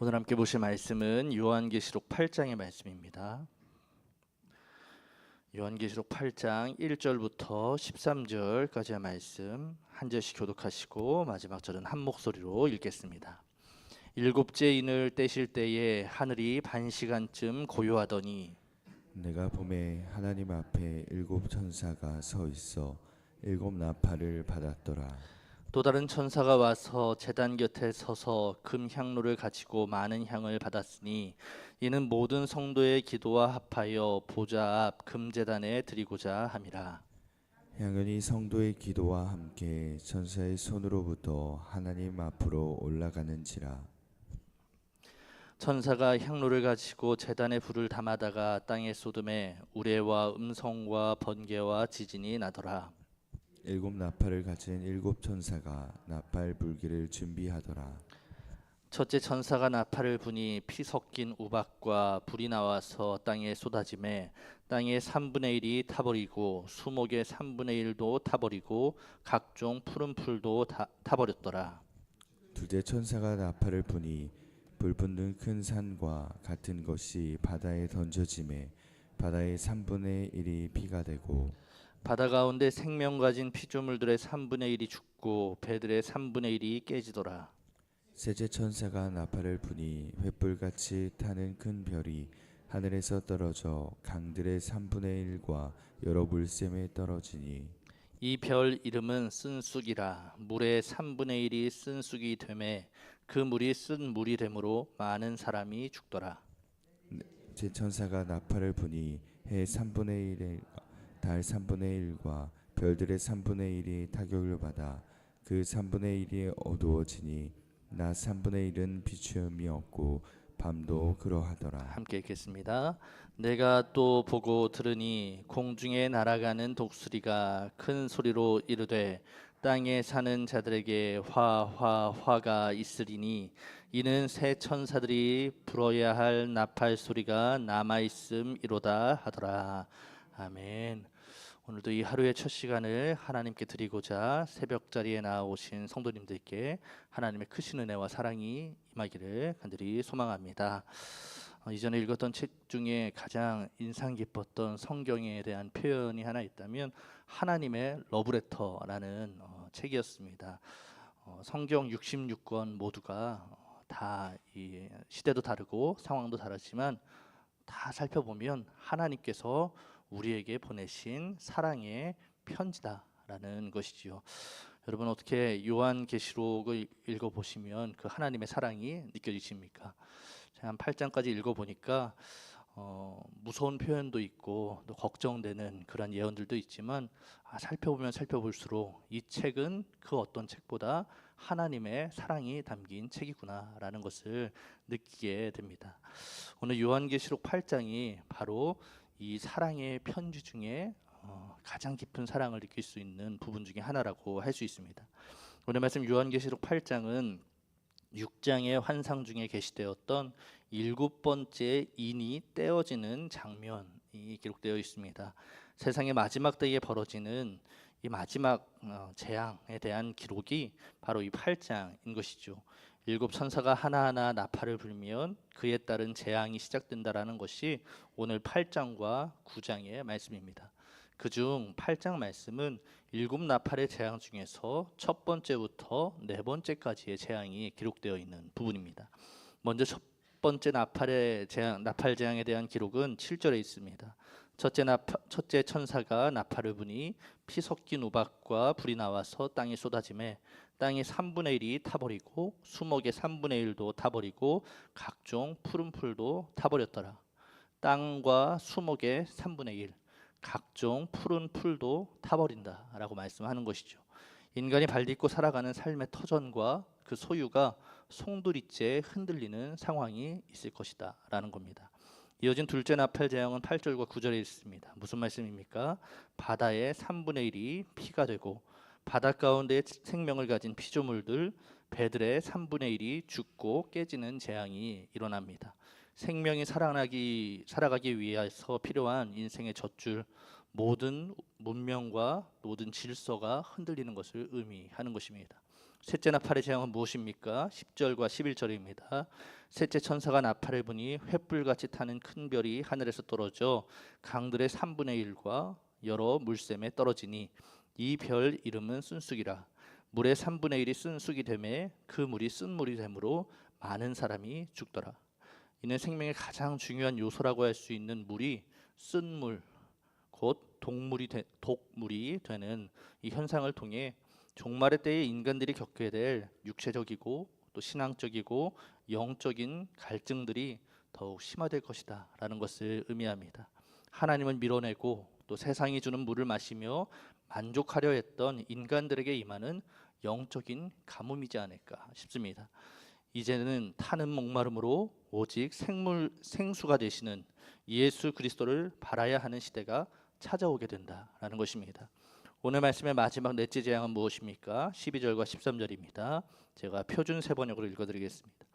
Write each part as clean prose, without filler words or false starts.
오늘 함께 보실 말씀은 요한계시록 8장의 말씀입니다. 요한계시록 8장 1절부터 13절까지의 말씀 한 절씩 교독하시고 마지막 절은 한 목소리로 읽겠습니다. 일곱째 인을 떼실 때에 하늘이 반시간쯤 고요하더니 내가 봄에 하나님 앞에 일곱 천사가 서 있어 일곱 나팔을 받았더라. 또 다른 천사가 와서 제단 곁에 서서 금 향로를 가지고 많은 향을 받았으니 이는 모든 성도의 기도와 합하여 보좌 앞 금제단에 드리고자 함이라. 향연이 성도의 기도와 함께 천사의 손으로부터 하나님 앞으로 올라가는지라. 천사가 향로를 가지고 제단에 불을 담아다가 땅에 쏟음에 우레와 음성과 번개와 지진이 나더라. 일곱 나팔을 가진 일곱 천사가 나팔 불기를 준비하더라. 첫째 천사가 나팔을 부니 피 섞인 우박과 불이 나와서 땅에 쏟아지매 땅의 3분의 1이 타버리고 수목의 3분의 1도 타버리고 각종 푸른 풀도 타버렸더라. 둘째 천사가 나팔을 부니 불 붙는 큰 산과 같은 것이 바다에 던져지매 바다의 3분의 1이 피가 되고 바다 가운데 생명 가진 피조물들의 3분의 1이 죽고 배들의 3분의 1이 깨지더라. 셋째 천사가 나팔을 부니 횃불같이 타는 큰 별이 하늘에서 떨어져 강들의 3분의 1과 여러 물샘에 떨어지니 이 별 이름은 쓴쑥이라. 물의 3분의 1이 쓴쑥이 되매 그 물이 쓴 물이 되므로 많은 사람이 죽더라. 제 천사가 나팔을 부니 해 3분의 1에 달 3분의 1과 별들의 3분의 1이 타격을 받아 그 3분의 1이 어두워지니 낮 3분의 1은 비추음이 없고 밤도 그러하더라. 함께 읽겠습니다. 내가 또 보고 들으니 공중에 날아가는 독수리가 큰 소리로 이르되 땅에 사는 자들에게 화가 있으리니 이는 새 천사들이 불어야 할 나팔 소리가 남아 있음이로다 하더라. 아멘. 오늘도 이 하루의 첫 시간을 하나님께 드리고자 새벽 자리에 나오신 성도님들께 하나님의 크신 은혜와 사랑이 임하기를 간절히 소망합니다. 이전에 읽었던 책 중에 가장 인상 깊었던 성경에 대한 표현이 하나 있다면 하나님의 러브레터라는 책이었습니다. 성경 66권 모두가 다 이 시대도 다르고 상황도 다르지만 다 살펴보면 하나님께서 우리에게 보내신 사랑의 편지다라는 것이지요. 여러분 어떻게 요한계시록을 읽어보시면 그 하나님의 사랑이 느껴지십니까? 제가 한 8장까지 읽어보니까 무서운 표현도 있고 또 걱정되는 그런 예언들도 있지만 살펴보면 살펴볼수록 이 책은 그 어떤 책보다 하나님의 사랑이 담긴 책이구나라는 것을 느끼게 됩니다. 오늘 요한계시록 8장이 바로 이 사랑의 편지 중에 가장 깊은 사랑을 느낄 수 있는 부분 중에 하나라고 할 수 있습니다. 오늘 말씀 요한계시록 8장은 6장의 환상 중에 게시되었던 일곱 번째 인이 떼어지는 장면이 기록되어 있습니다. 세상의 마지막 때에 벌어지는 이 마지막 재앙에 대한 기록이 바로 이 8장인 것이죠. 일곱 천사가 하나하나 나팔을 불면 그에 따른 재앙이 시작된다라는 것이 오늘 8장과 9장의 말씀입니다. 그중 8장 말씀은 일곱 나팔의 재앙 중에서 첫 번째부터 네 번째까지의 재앙이 기록되어 있는 부분입니다. 먼저 첫 번째 나팔 재앙에 대한 기록은 7절에 있습니다. 첫째 천사가 나팔을 부니 피 섞인 우박과 불이 나와서 땅에 쏟아지매 땅의 3분의 1이 타버리고 수목의 3분의 1도 타버리고 각종 푸른 풀도 타버렸더라. 땅과 수목의 3분의 1 각종 푸른 풀도 타버린다라고 말씀하는 것이죠. 인간이 발딛고 살아가는 삶의 터전과 그 소유가 송두리째 흔들리는 상황이 있을 것이다 라는 겁니다. 이어진 둘째 나팔 재앙은 8절과 9절에 있습니다. 무슨 말씀입니까? 바다의 3분의 1이 피가 되고 바다 가운데 생명을 가진 피조물들 배들의 3분의 1이 죽고 깨지는 재앙이 일어납니다. 생명이 살아가기 위해서 필요한 인생의 젖줄 모든 문명과 모든 질서가 흔들리는 것을 의미하는 것입니다. 셋째 나팔의 재앙은 무엇입니까? 10절과 11절입니다. 셋째 천사가 나팔을 부니 횃불같이 타는 큰 별이 하늘에서 떨어져 강들의 3분의 1과 여러 물샘에 떨어지니 이 별 이름은 쓴쑥이라. 물의 3분의 1이 쓴쑥이 되매 그 물이 쓴물이 되므로 많은 사람이 죽더라. 이는 생명의 가장 중요한 요소라고 할 수 있는 물이 쓴물, 곧 독물이 되는 이 현상을 통해 종말의 때에 인간들이 겪게 될 육체적이고 또 신앙적이고 영적인 갈증들이 더욱 심화될 것이다 라는 것을 의미합니다. 하나님은 밀어내고 또 세상이 주는 물을 마시며 만족하려 했던 인간들에게 임하는 영적인 가뭄이지 않을까 싶습니다. 이제는 타는 목마름으로 오직 생수가 되시는 예수 그리스도를 바라야 하는 시대가 찾아오게 된다라는 것입니다. 오늘 말씀의 마지막 넷째 재앙은 무엇입니까? 12절과 13절입니다. 제가 표준 세번역으로 읽어드리겠습니다.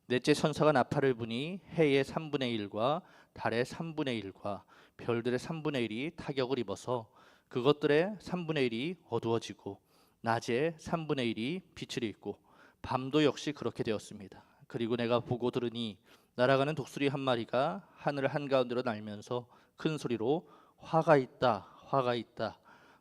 넷째 천사가 나팔을 부니 해의 3분의 1과 달의 3분의 1과 별들의 3분의 1이 타격을 입어서 그것들의 3분의 1이 어두워지고 낮에 3분의 1이 빛을 잃고 밤도 역시 그렇게 되었습니다. 그리고 내가 보고 들으니 날아가는 독수리 한 마리가 하늘 한가운데로 날면서 큰 소리로 화가 있다, 화가 있다.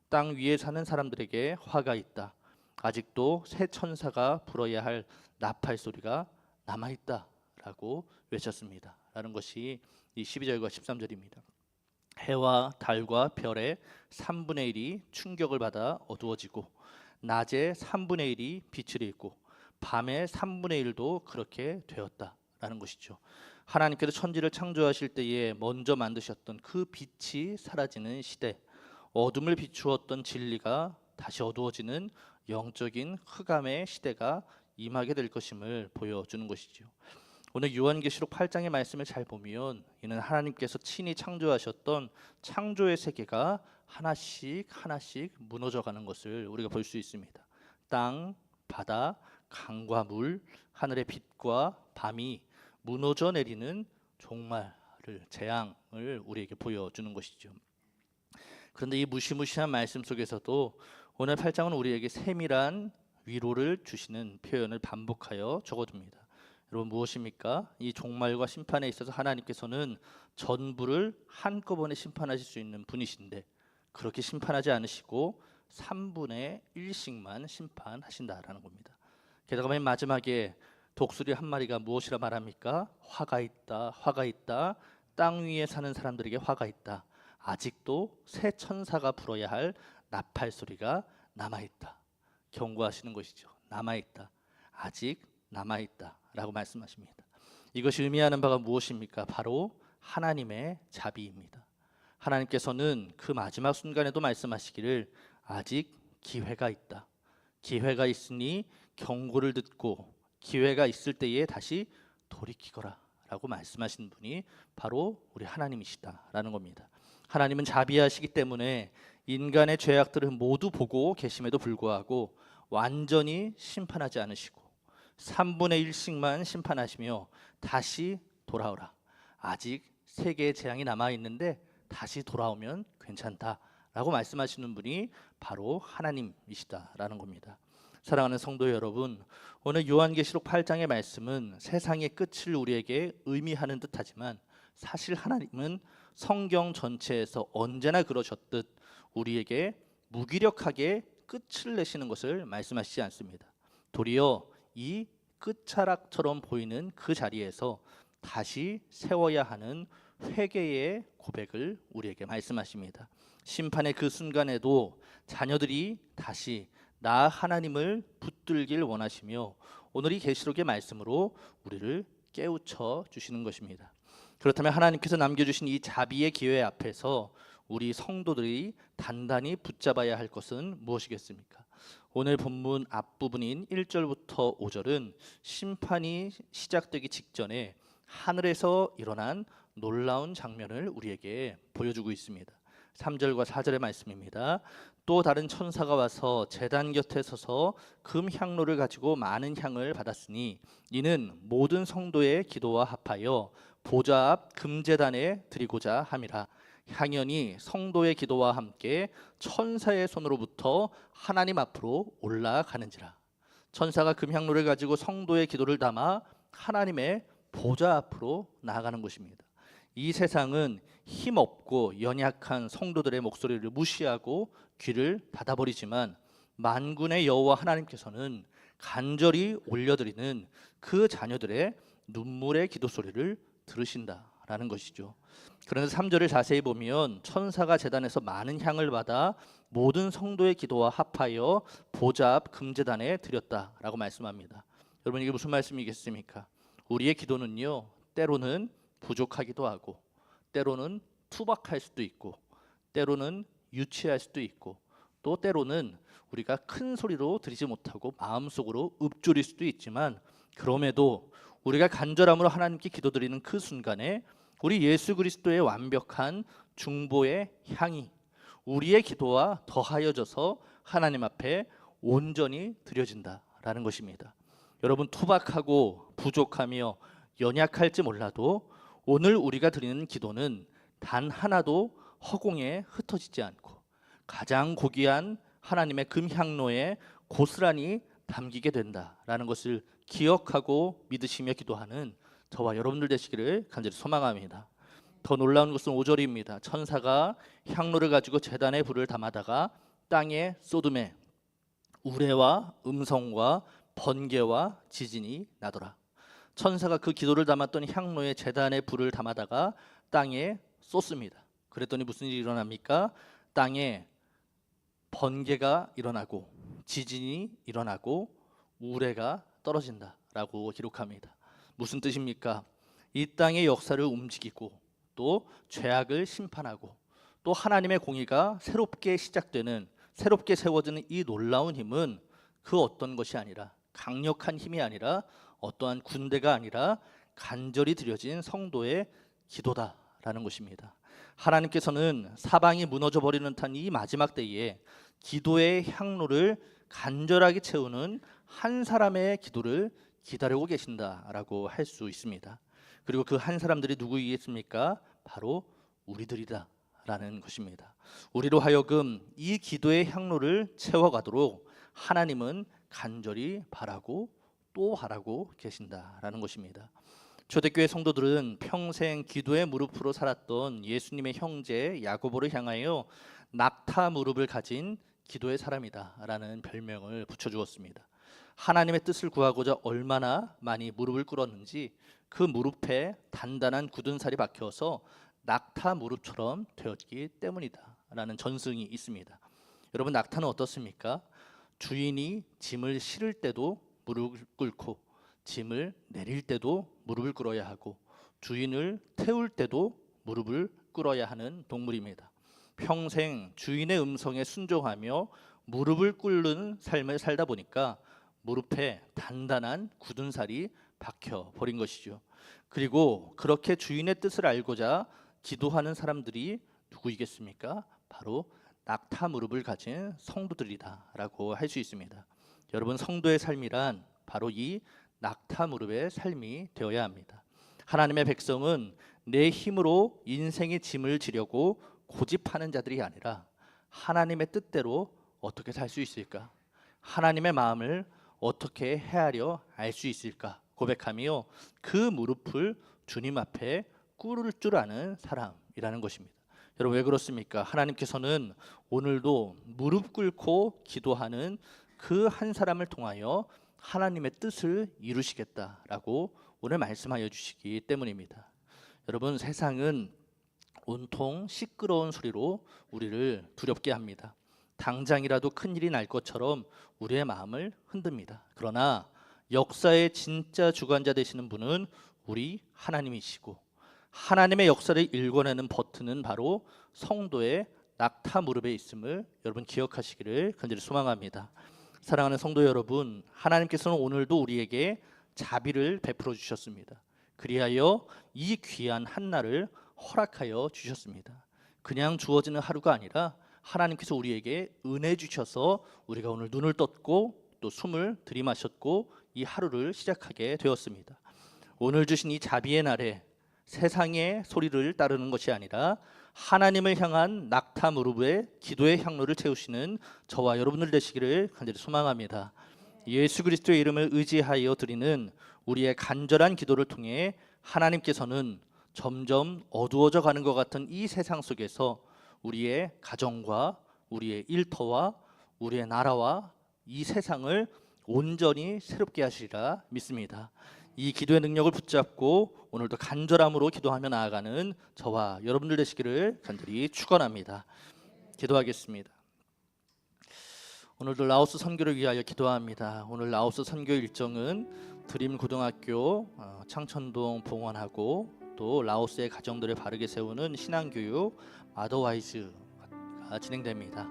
땅 위에 사는 사람들에게 화가 있다. 아직도 새 천사가 불어야 할 나팔 소리가 남아있다 라고 외쳤습니다. 라는 것이 이 12절과 13절입니다. 해와 달과 별의 3분의 1이 충격을 받아 어두워지고 낮에 3분의 1이 빛을 잃고 밤의 3분의 1도 그렇게 되었다라는 것이죠. 하나님께서 천지를 창조하실 때에 먼저 만드셨던 그 빛이 사라지는 시대, 어둠을 비추었던 진리가 다시 어두워지는 영적인 흑암의 시대가 임하게 될 것임을 보여주는 것이죠. 오늘 요한계시록 8장의 말씀을 잘 보면 이는 하나님께서 친히 창조하셨던 창조의 세계가 하나씩 하나씩 무너져가는 것을 우리가 볼 수 있습니다. 땅, 바다, 강과 물, 하늘의 빛과 밤이 무너져 내리는 종말을, 재앙을 우리에게 보여주는 것이죠. 그런데 이 무시무시한 말씀 속에서도 오늘 8장은 우리에게 세밀한 위로를 주시는 표현을 반복하여 적어둡니다. 여러분, 무엇입니까? 이 종말과 심판에 있어서 하나님께서는 전부를 한꺼번에 심판하실 수 있는 분이신데 그렇게 심판하지 않으시고 3분의 1씩만 심판하신다라는 겁니다. 게다가 맨 마지막에 독수리 한 마리가 무엇이라 말합니까? 화가 있다, 화가 있다. 땅 위에 사는 사람들에게 화가 있다. 아직도 새 천사가 불어야 할 나팔 소리가 남아있다. 경고하시는 것이죠. 남아있다. 아직 남아있다 라고 말씀하십니다. 이것이 의미하는 바가 무엇입니까? 바로 하나님의 자비입니다. 하나님께서는 그 마지막 순간에도 말씀하시기를 아직 기회가 있다. 기회가 있으니 경고를 듣고 기회가 있을 때에 다시 돌이키거라 라고 말씀하신 분이 바로 우리 하나님이시다라는 겁니다. 하나님은 자비하시기 때문에 인간의 죄악들을 모두 보고 계심에도 불구하고 완전히 심판하지 않으시고 3분의 1씩만 심판하시며 다시 돌아오라. 아직 세계의 재앙이 남아있는데 다시 돌아오면 괜찮다라고 말씀하시는 분이 바로 하나님이시다라는 겁니다. 사랑하는 성도 여러분, 오늘 요한계시록 8장의 말씀은 세상의 끝을 우리에게 의미하는 듯하지만 사실 하나님은 성경 전체에서 언제나 그러셨듯 우리에게 무기력하게 끝을 내시는 것을 말씀하시지 않습니다. 도리어 이 끝자락처럼 보이는 그 자리에서 다시 세워야 하는 회개의 고백을 우리에게 말씀하십니다. 심판의 그 순간에도 자녀들이 다시 나 하나님을 붙들길 원하시며 오늘 이 계시록의 말씀으로 우리를 깨우쳐 주시는 것입니다. 그렇다면 하나님께서 남겨주신 이 자비의 기회 앞에서 우리 성도들이 단단히 붙잡아야 할 것은 무엇이겠습니까? 오늘 본문 앞부분인 1절부터 5절은 심판이 시작되기 직전에 하늘에서 일어난 놀라운 장면을 우리에게 보여주고 있습니다. 3절과 4절의 말씀입니다. 또 다른 천사가 와서 제단 곁에 서서 금 향로를 가지고 많은 향을 받았으니 이는 모든 성도의 기도와 합하여 보좌 앞 금제단에 드리고자 함이라. 향연이 성도의 기도와 함께 천사의 손으로부터 하나님 앞으로 올라가는지라. 천사가 금향로를 가지고 성도의 기도를 담아 하나님의 보좌 앞으로 나아가는 것입니다. 이 세상은 힘없고 연약한 성도들의 목소리를 무시하고 귀를 닫아버리지만 만군의 여호와 하나님께서는 간절히 올려드리는 그 자녀들의 눈물의 기도 소리를 들으신다라는 것이죠. 그런데 3절을 자세히 보면 천사가 제단에서 많은 향을 받아 모든 성도의 기도와 합하여 보좌 앞 금제단에 드렸다라고 말씀합니다. 여러분, 이게 무슨 말씀이겠습니까? 우리의 기도는요, 때로는 부족하기도 하고, 때로는 투박할 수도 있고, 때로는 유치할 수도 있고, 또 때로는 우리가 큰 소리로 드리지 못하고 마음속으로 읊조릴 수도 있지만, 그럼에도 우리가 간절함으로 하나님께 기도드리는 그 순간에 우리 예수 그리스도의 완벽한 중보의 향이 우리의 기도와 더하여져서 하나님 앞에 온전히 드려진다라는 것입니다. 여러분, 투박하고 부족하며 연약할지 몰라도 오늘 우리가 드리는 기도는 단 하나도 허공에 흩어지지 않고 가장 고귀한 하나님의 금향로에 고스란히 담기게 된다라는 것을 기억하고 믿으시며 기도하는 저와 여러분들 되시기를 간절히 소망합니다. 더 놀라운 것은 5절입니다. 천사가 향로를 가지고 제단에 불을 담아다가 땅에 쏟음에 우레와 음성과 번개와 지진이 나더라. 천사가 그 기도를 담았던 향로에 제단에 불을 담아다가 땅에 쏟습니다. 그랬더니 무슨 일이 일어납니까? 땅에 번개가 일어나고 지진이 일어나고 우레가 떨어진다라고 기록합니다. 무슨 뜻입니까? 이 땅의 역사를 움직이고 또 죄악을 심판하고 또 하나님의 공의가 새롭게 시작되는, 새롭게 세워지는 이 놀라운 힘은 그 어떤 것이 아니라, 강력한 힘이 아니라, 어떠한 군대가 아니라 간절히 드려진 성도의 기도다라는 것입니다. 하나님께서는 사방이 무너져 버리는 듯한 이 마지막 때에 기도의 향로를 간절하게 채우는 한 사람의 기도를 기다리고 계신다라고 할 수 있습니다. 그리고 그 한 사람들이 누구이겠습니까? 바로 우리들이다라는 것입니다. 우리로 하여금 이 기도의 향로를 채워가도록 하나님은 간절히 바라고 또 바라고 계신다라는 것입니다. 초대교회 성도들은 평생 기도의 무릎으로 살았던 예수님의 형제 야고보를 향하여 낙타 무릎을 가진 기도의 사람이다라는 별명을 붙여주었습니다. 하나님의 뜻을 구하고자 얼마나 많이 무릎을 꿇었는지 그 무릎에 단단한 굳은 살이 박혀서 낙타 무릎처럼 되었기 때문이다라는 전승이 있습니다. 여러분, 낙타는 어떻습니까? 주인이 짐을 실을 때도 무릎을 꿇고 짐을 내릴 때도 무릎을 꿇어야 하고 주인을 태울 때도 무릎을 꿇어야 하는 동물입니다. 평생 주인의 음성에 순종하며 무릎을 꿇는 삶을 살다 보니까 무릎에 단단한 굳은 살이 박혀 버린 것이죠. 그리고 그렇게 주인의 뜻을 알고자 기도하는 사람들이 누구이겠습니까? 바로 낙타 무릎을 가진 성도들이다라고 할 수 있습니다. 여러분, 성도의 삶이란 바로 이 낙타 무릎의 삶이 되어야 합니다. 하나님의 백성은 내 힘으로 인생의 짐을 지려고 고집하는 자들이 아니라 하나님의 뜻대로 어떻게 살 수 있을까? 하나님의 마음을 어떻게 헤아려 알 수 있을까? 고백하며 그 무릎을 주님 앞에 꿇을 줄 아는 사람이라는 것입니다. 여러분, 왜 그렇습니까? 하나님께서는 오늘도 무릎 꿇고 기도하는 그 한 사람을 통하여 하나님의 뜻을 이루시겠다라고 오늘 말씀하여 주시기 때문입니다. 여러분, 세상은 온통 시끄러운 소리로 우리를 두렵게 합니다. 당장이라도 큰일이 날 것처럼 우리의 마음을 흔듭니다. 그러나 역사의 진짜 주관자 되시는 분은 우리 하나님이시고 하나님의 역사를 읽어내는 버튼은 바로 성도의 낙타 무릎에 있음을 여러분 기억하시기를 간절히 소망합니다. 사랑하는 성도 여러분, 하나님께서는 오늘도 우리에게 자비를 베풀어 주셨습니다. 그리하여 이 귀한 한날을 허락하여 주셨습니다. 그냥 주어지는 하루가 아니라 하나님께서 우리에게 은혜 주셔서 우리가 오늘 눈을 떴고 또 숨을 들이마셨고 이 하루를 시작하게 되었습니다. 오늘 주신 이 자비의 날에 세상의 소리를 따르는 것이 아니라 하나님을 향한 낙타 무릎에 기도의 향로를 채우시는 저와 여러분들 되시기를 간절히 소망합니다. 예수 그리스도의 이름을 의지하여 드리는 우리의 간절한 기도를 통해 하나님께서는 점점 어두워져 가는 것 같은 이 세상 속에서 우리의 가정과 우리의 일터와 우리의 나라와 이 세상을 온전히 새롭게 하시리라 믿습니다. 이 기도의 능력을 붙잡고 오늘도 간절함으로 기도하며 나아가는 저와 여러분들 되시기를 간절히 축원합니다. 기도하겠습니다. 오늘도 라오스 선교를 위하여 기도합니다. 오늘 라오스 선교 일정은 드림 고등학교 창천동 봉헌하고 또 라오스의 가정들을 바르게 세우는 신앙교육 마더와이즈가 진행됩니다.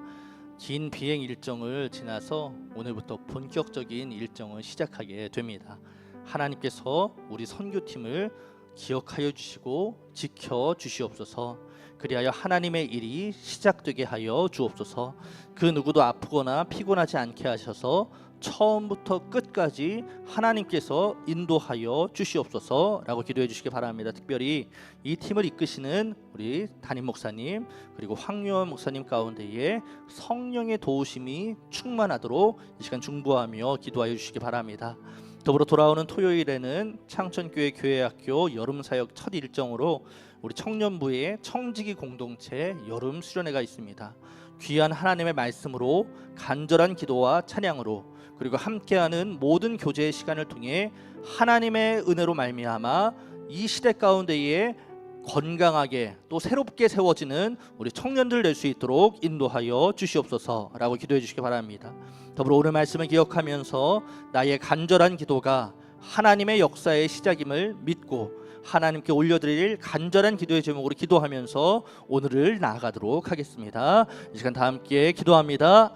긴 비행 일정을 지나서 오늘부터 본격적인 일정을 시작하게 됩니다. 하나님께서 우리 선교팀을 기억하여 주시고 지켜 주시옵소서. 그리하여 하나님의 일이 시작되게 하여 주옵소서. 그 누구도 아프거나 피곤하지 않게 하셔서 처음부터 끝까지 하나님께서 인도하여 주시옵소서라고 기도해 주시기 바랍니다. 특별히 이 팀을 이끄시는 우리 담임 목사님 그리고 황유원 목사님 가운데에 성령의 도우심이 충만하도록 이 시간 중보하며 기도하여 주시기 바랍니다. 더불어 돌아오는 토요일에는 창천교회 교회학교 여름사역 첫 일정으로 우리 청년부의 청지기 공동체 여름 수련회가 있습니다. 귀한 하나님의 말씀으로 간절한 기도와 찬양으로 그리고 함께하는 모든 교제의 시간을 통해 하나님의 은혜로 말미암아 이 시대 가운데에 건강하게 또 새롭게 세워지는 우리 청년들 될 수 있도록 인도하여 주시옵소서라고 기도해 주시기 바랍니다. 더불어 오늘 말씀을 기억하면서 나의 간절한 기도가 하나님의 역사의 시작임을 믿고 하나님께 올려드릴 간절한 기도의 제목으로 기도하면서 오늘을 나아가도록 하겠습니다. 이 시간 다 함께 기도합니다.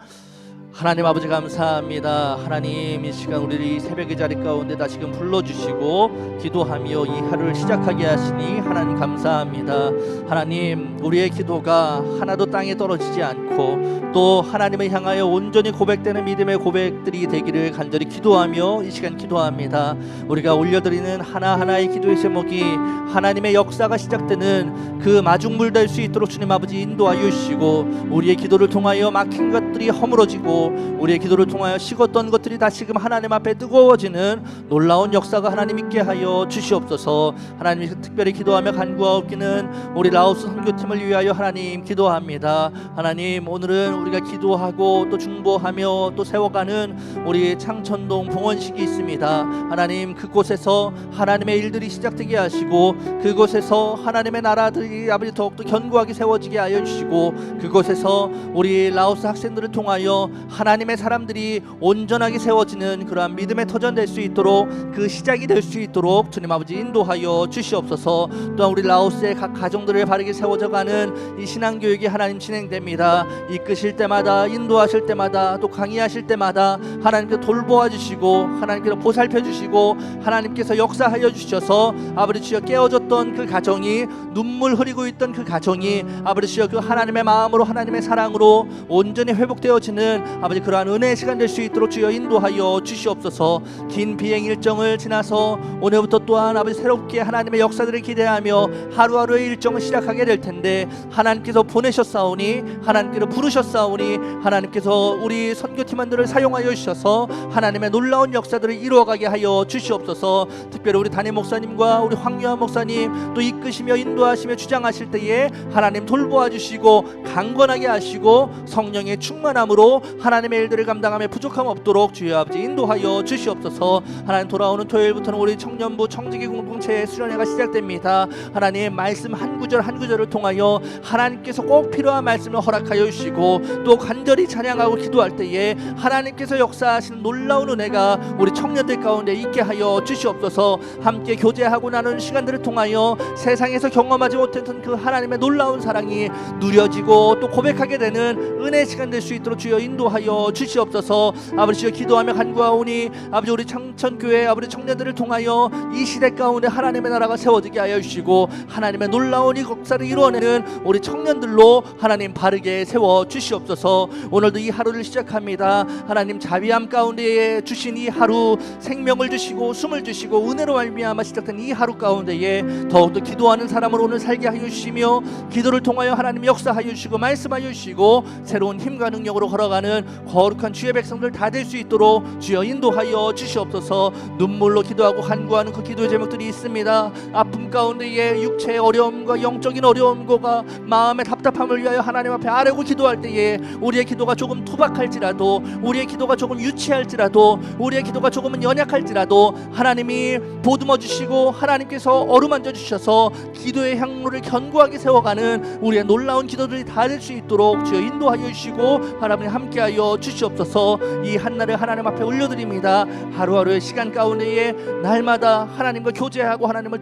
하나님 아버지 감사합니다. 하나님 이 시간 우리를 이 새벽의 자리 가운데 다시금 불러주시고 기도하며 이 하루를 시작하게 하시니 하나님 감사합니다. 하나님 우리의 기도가 하나도 땅에 떨어지지 않고 또 하나님을 향하여 온전히 고백되는 믿음의 고백들이 되기를 간절히 기도하며 이 시간 기도합니다. 우리가 올려드리는 하나하나의 기도의 제목이 하나님의 역사가 시작되는 그 마중물 될 수 있도록 주님 아버지 인도하여 주시고 우리의 기도를 통하여 막힌 것들이 허물어지고 우리의 기도를 통하여 식었던 것들이 다시금 하나님 앞에 뜨거워지는 놀라운 역사가 하나님 있게 하여 주시옵소서. 하나님 특별히 기도하며 간구하옵기는 우리 라오스 선교팀을 위하여 하나님 기도합니다. 하나님 오늘은 우리가 기도하고 또 중보하며 또 세워가는 우리 창천동 봉헌식이 있습니다. 하나님 그곳에서 하나님의 일들이 시작되게 하시고 그곳에서 하나님의 나라들이 아버지 더욱더 견고하게 세워지게 하여 주시고 그곳에서 우리 라오스 학생들을 통하여 하나님의 사람들이 온전하게 세워지는 그러한 믿음의 터전 될 수 있도록 그 시작이 될 수 있도록 주님 아버지 인도하여 주시옵소서. 또한 우리 라오스의 각 가정들을 바르게 세워져가는 이 신앙교육이 하나님 진행됩니다. 이끄실 때마다 인도하실 때마다 또 강의하실 때마다 하나님께서 돌보아 주시고 하나님께서 보살펴 주시고 하나님께서 역사하여 주셔서 아버지 주여 깨어졌던 그 가정이 눈물 흐리고 있던 그 가정이 아버지 주여 그 하나님의 마음으로 하나님의 사랑으로 온전히 회복되어지는 아버지 그러한 은혜의 시간 될 수 있도록 주여 인도하여 주시옵소서. 긴 비행 일정을 지나서 오늘부터 또한 아버지 새롭게 하나님의 역사들을 기대하며 하루하루의 일정을 시작하게 될 텐데 하나님께서 보내셨사오니 하나님께서 부르셨사오니 하나님께서 우리 선교팀원들을 사용하여 주셔서 하나님의 놀라운 역사들을 이루어가게 하여 주시옵소서. 특별히 우리 담임 목사님과 우리 황유한 목사님 또 이끄시며 인도하시며 주장하실 때에 하나님 돌보아 주시고 강건하게 하시고 성령의 충만함으로 하나님의 일들을 감당하며 부족함 없도록 주여 아버지 인도하여 주시옵소서. 하나님 돌아오는 토요일부터는 우리 청년부 청지기 공동체의 수련회가 시작됩니다. 하나님 말씀 한 구절 한 구절을 통하여 하나님께서 꼭 필요한 말씀을 허락하여 주시고 또 간절히 찬양하고 기도할 때에 하나님께서 역사하시는 놀라운 은혜가 우리 청년들 가운데 있게 하여 주시옵소서. 함께 교제하고 나누는 시간들을 통하여 세상에서 경험하지 못했던 그 하나님의 놀라운 사랑이 누려지고 또 고백하게 되는 은혜의 시간 될 수 있도록 주여 인도하여 주시옵소서. 아버지 주여 기도하며 간구하오니 아버지 우리 창천교회 아버지 청년들을 통하여 이 시대 가운데 하나님의 나라가 세워지게 하여 주시고 하나님의 놀라운 이 역사를 이루어내는 우리 청년들로 하나님 바르게 세워 주시옵소서. 오늘도 이 하루를 시작합니다. 하나님 자비함 가운데에 주신 이 하루 생명을 주시고 숨을 주시고 은혜로 말미암아 시작된 이 하루 가운데에 더욱더 기도하는 사람으로 오늘 살게 하여 주시며 기도를 통하여 하나님 역사하여 주시고 말씀하여 주시고 새로운 힘과 능력으로 걸어가는 거룩한 주의 백성들 다 될 수 있도록 주여 인도하여 주시옵소서. 눈물로 기도하고 간구하는 그 기도의 제목들이 있습니다. 아픔 가운데에 육체의 어려움과 영적인 어려움과 마음의 답답함을 위하여 하나님 앞에 아뢰고 기도할 때에 우리의 기도가 조금 투박할지라도 우리의 기도가 조금 유치할지라도 우리의 기도가 조금은 연약할지라도 하나님이 보듬어 주시고 하나님께서 어루만져 주셔서 기도의 향로를 견고하게 세워가는 우리의 놀라운 기도들이 다 될 수 있도록 주여 인도하여 주시고 하나님 함께하여 주시옵소서. 이 한날을 하나님 앞에 올려드립니다. 하루하루의 시간 가운데에 날마다 하나님과 교제하고 하나님의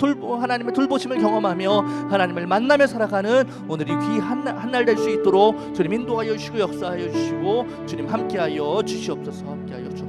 돌보심을 경험하며 하나님을 만나며 살아가는 오늘이 귀한 한날 될 수 있도록 주님 인도하여 주시고 역사하여 주시고 주님 함께하여 주시옵소서. 함께하여 주옵소서.